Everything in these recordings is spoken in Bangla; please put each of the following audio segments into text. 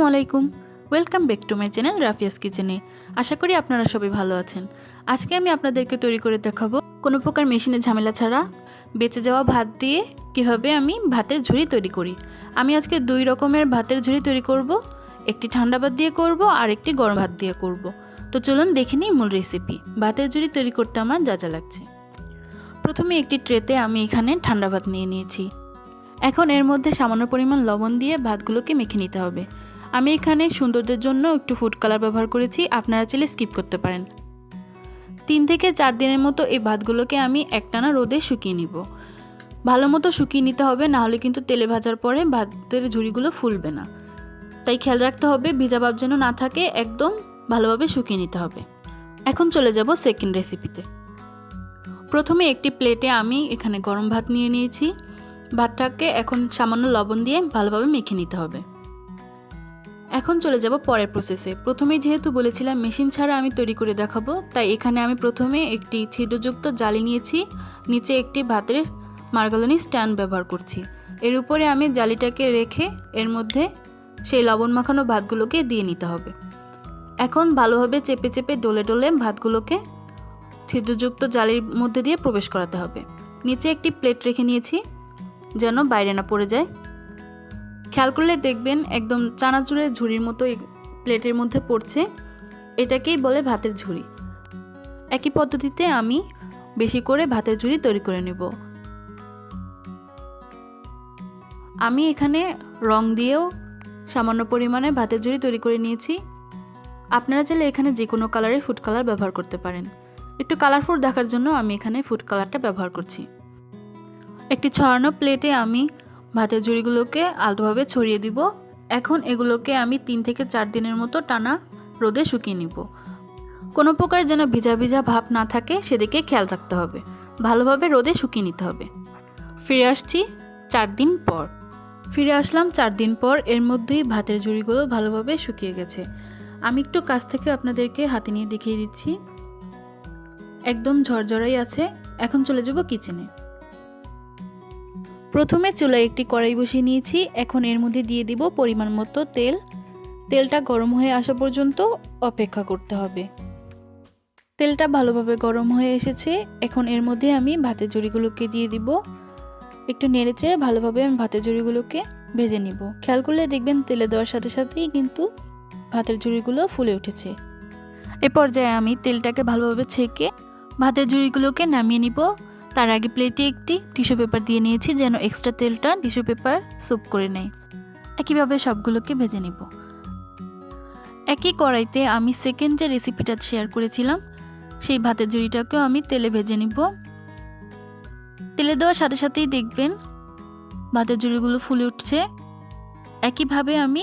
আসসালামু আলাইকুম, welcome back to my channel Rafia's কিচেনে। আশা করি আপনারা সবাই ভালো আছেন। আজকে আমি আপনাদেরকে তৈরি করে দেখাবো কোনো প্রকার মেশিনের ঝামেলা ছাড়া বেঁচে যাওয়া ভাত দিয়ে কিভাবে আমি ভাতের ঝুড়ি তৈরি করি। আমি আজকে দুই রকমের ভাতের ঝুড়ি তৈরি করব, একটি ঠান্ডা ভাত দিয়ে করব আর একটি গরম ভাত দিয়ে করব। তো চলুন দেখে নিই মূল রেসিপি। ভাতের ঝুড়ি তৈরি করতে আমার যা যা লাগছে। প্রথমে একটি ট্রেতে আমি এখানে ঠান্ডা ভাত নিয়ে নিয়েছি। এখন এর মধ্যে সামান্য পরিমাণ লবণ দিয়ে ভাতগুলোকে মেখে নিতে হবে। আমি এখানে সৌন্দর্যের জন্য একটু ফুড কালার ব্যবহার করেছি, আপনারা চাইলে স্কিপ করতে পারেন। 3 থেকে 4 দিনের মতো এই ভাতগুলোকে আমি একটানা রোদে শুকিয়ে নিব। ভালো মতো শুকিয়ে নিতে হবে, নাহলে কিন্তু তেলে ভাজার পরে ভাতের ঝুড়িগুলো ফুলবে না। তাই খেয়াল রাখতে হবে ভিজা ভাব যেন না থাকে, একদম ভালোভাবে শুকিয়ে নিতে হবে। এখন চলে যাব সেকেন্ড রেসিপিতে। প্রথমে একটি প্লেটে আমি এখানে গরম ভাত নিয়ে নিয়েছি। ভাতটাকে এখন সামান্য লবণ দিয়ে ভালোভাবে মেখে নিতে হবে। এখন চলে যাব পরের প্রসেসে। প্রথমেই যেহেতু বলেছিলাম মেশিন ছাড়া আমি তৈরি করে দেখাবো, তাই এখানে আমি প্রথমে একটি ছিদ্রযুক্ত জালি নিয়েছি, নিচে একটি ভাতের মার্গালনি স্ট্যান্ড ব্যবহার করছি। এর উপরে আমি জালিটাকে রেখে এর মধ্যে সেই লবণ মাখানো ভাতগুলোকে দিয়ে নিতে হবে। এখন ভালোভাবে চেপে চেপে ডলে ডলে ভাতগুলোকে ছিদ্রযুক্ত জালির মধ্যে দিয়ে প্রবেশ করাতে হবে। নিচে একটি প্লেট রেখে নিয়েছি যেন বাইরে না পড়ে যায়। খেয়াল করলে দেখবেন একদম চানাচুরের ঝুড়ির মতো এই প্লেটের মধ্যে পড়ছে, এটাকেই বলে ভাতের ঝুড়ি। একই পদ্ধতিতে আমি বেশি করে ভাতের ঝুড়ি তৈরি করে নেব। আমি এখানে রং দিয়েও সামান্য পরিমাণে ভাতের ঝুড়ি তৈরি করে নিয়েছি। আপনারা চাইলে এখানে যে কোনো কালারের ফুড কালার ব্যবহার করতে পারেন। একটু কালারফুল দেখার জন্য আমি এখানে ফুড কালারটা ব্যবহার করছি। একটি ছড়ানো প্লেটে আমি ভাতের ঝুড়িগুলোকে আলতোভাবে ছড়িয়ে দিব। এখন এগুলোকে আমি 3 থেকে 4 দিনের মতো টানা রোদে শুকিয়ে নিব। কোনো প্রকার যেন ভিজা ভিজা ভাব না থাকে সেদিকে খেয়াল রাখতে হবে। ভালোভাবে রোদে শুকিয়ে নিতে হবে। ফিরে আসছি 4 দিন পর। ফিরে আসলাম 4 দিন পর। এর মধ্যেই ভাতের ঝুড়িগুলো ভালোভাবে শুকিয়ে গেছে। আমি একটু কাছ থেকে আপনাদেরকে হাতে নিয়ে দেখিয়ে দিচ্ছি, একদম ঝরঝরাই আছে। এখন চলে যাব কিচেনে। প্রথমে চুলায় একটি কড়াই বসিয়ে নিয়েছি। এখন এর মধ্যে দিয়ে দিব পরিমাণ মতো তেল। তেলটা গরম হয়ে আসা পর্যন্ত অপেক্ষা করতে হবে। তেলটা ভালোভাবে গরম হয়ে এসেছে। এখন এর মধ্যে আমি ভাতের ঝুড়িগুলোকে দিয়ে দিব। একটু নেড়েচেড়ে ভালোভাবে আমি ভাতের ঝুড়িগুলোকে ভেজে নিব। খেয়াল করলে দেখবেন তেলে দেওয়ার সাথে সাথেই কিন্তু ভাতের ঝুড়িগুলো ফুলে উঠেছে। এ পর্যায়ে আমি তেলটাকে ভালোভাবে ছেঁকে ভাতের ঝুড়িগুলোকে নামিয়ে নিব। তার আগে প্লেটে একটি টিস্যু পেপার দিয়ে নিয়েছি যেন এক্সট্রা তেলটা টিস্যু পেপার সোপ করে নেয়। একইভাবে সবগুলোকে ভেজে নিব। একই কড়াইতে আমি সেকেন্ড যে রেসিপিটা শেয়ার করেছিলাম সেই ভাতের ঝুড়িটাকেও আমি তেলে ভেজে নিব। তেলে দেওয়ার সাথে সাথেই দেখবেন ভাতের ঝুড়িগুলো ফুলে উঠছে। একইভাবে আমি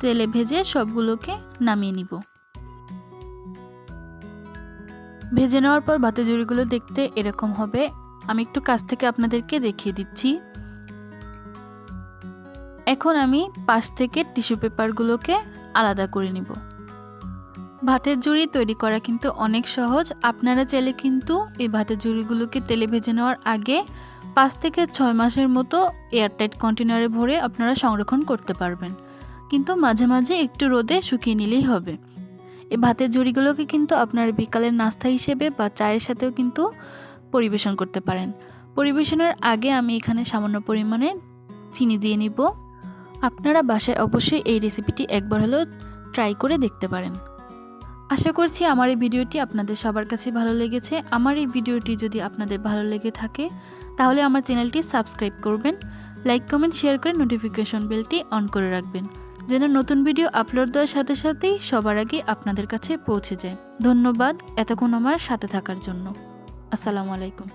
তেলে ভেজে সবগুলোকে নামিয়ে নিব। ভেজে নেওয়ার পর ভাতের ঝুড়িগুলো দেখতে এরকম হবে। আমি একটু কাছ থেকে আপনাদেরকে দেখিয়ে দিচ্ছি। এখন আমি পাশ থেকে টিস্যু পেপারগুলোকে আলাদা করে নিব। ভাতের ঝুড়ি তৈরি করা কিন্তু অনেক সহজ। আপনারা চাইলে কিন্তু এই ভাতের ঝুড়িগুলোকে তেলে ভেজে নেওয়ার আগে 5 থেকে 6 মাসের মতো এয়ারটাইট কন্টেনারে ভরে আপনারা সংরক্ষণ করতে পারবেন, কিন্তু মাঝে মাঝে একটু রোদে শুকিয়ে নিলেই হবে। এই ভাতের ঝুড়িগুলোকে কিন্তু আপনারা বিকালের নাস্তা হিসেবে বা চায়ের সাথেও কিন্তু পরিবেশন করতে পারেন। পরিবেশনের আগে আমি এখানে সামান্য পরিমাণে চিনি দিয়ে নিব। আপনারা বাসায় অবশ্যই এই রেসিপিটি একবার হলেও ট্রাই করে দেখতে পারেন। আশা করছি আমার এই ভিডিওটি আপনাদের সবার কাছে ভালো লেগেছে। আমার এই ভিডিওটি যদি আপনাদের ভালো লেগে থাকে তাহলে আমার চ্যানেলটি সাবস্ক্রাইব করবেন, লাইক কমেন্ট শেয়ার করে নোটিফিকেশন বেলটি অন করে রাখবেন যেন নতুন ভিডিও আপলোড দেওয়ার সাথে সাথেই সবার আগে আপনাদের কাছে পৌঁছে যায়। ধন্যবাদ এতক্ষণ আমার সাথে থাকার জন্য। আসসালামু আলাইকুম।